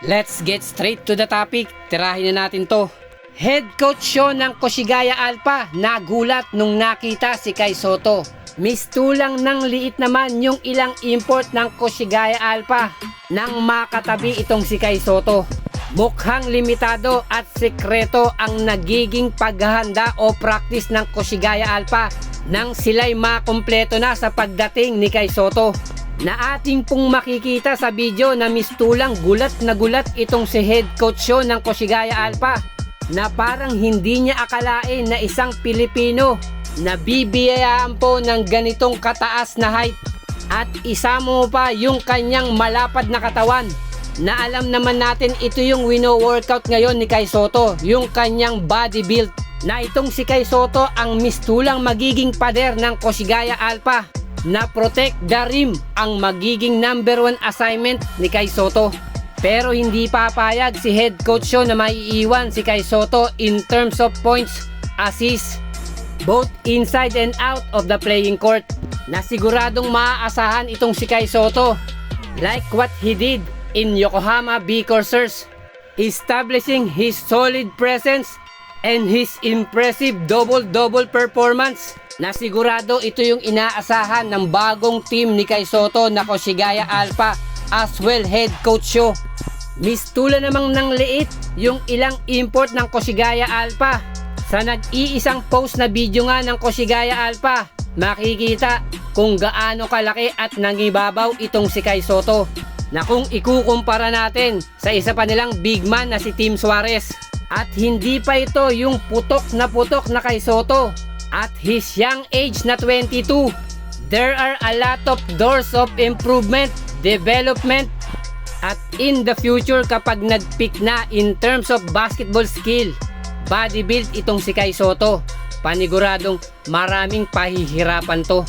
Let's get straight to the topic. Tirahin na natin to. Head coach show ng Koshigaya Alpha nagulat nung nakita si Kai Sotto. Mistulang ng liit naman yung ilang import ng Koshigaya Alpha nang makatabi itong si Kai Sotto. Mukhang limitado at sekreto ang nagiging paghahanda o practice ng Koshigaya Alpha nang sila'y makumpleto na sa pagdating ni Kai Sotto. Na ating pong makikita sa video na mistulang gulat na gulat itong si head coach show ng Koshigaya Alpha na parang hindi niya akalain na isang Pilipino na bibiyayaan po ng ganitong kataas na height at isama mo pa yung kanyang malapad na katawan na alam naman natin ito yung wino-workout ngayon ni Kai Sotto, yung kanyang body build, na itong si Kai Sotto ang mistulang magiging pader ng Koshigaya Alpha na protect the rim ang magiging number 1 assignment ni Kai Sotto. Pero hindi papayag si head coach show na maiiwan si Kai Sotto in terms of points, assists, both inside and out of the playing court, na siguradong maaasahan itong si Kai Sotto like what he did in Yokohama B Corsairs, establishing his solid presence and his impressive double-double performance, na sigurado ito yung inaasahan ng bagong team ni Kai Sotto na Koshigaya Alpha as well head coach show. Mistula namang ng liit yung ilang import ng Koshigaya Alpha. Sa nag-iisang post na video nga ng Koshigaya Alpha, makikita kung gaano kalaki at nangibabaw itong si Kai Sotto, na kung ikukumpara natin sa isa pa nilang big man na si Tim Suarez. At hindi pa ito yung putok na Kai Sotto. At his young age na 22, there are a lot of doors of improvement, development, at in the future kapag nag-peak na in terms of basketball skill, body build itong si Kai Sotto, paniguradong maraming pahihirapan to.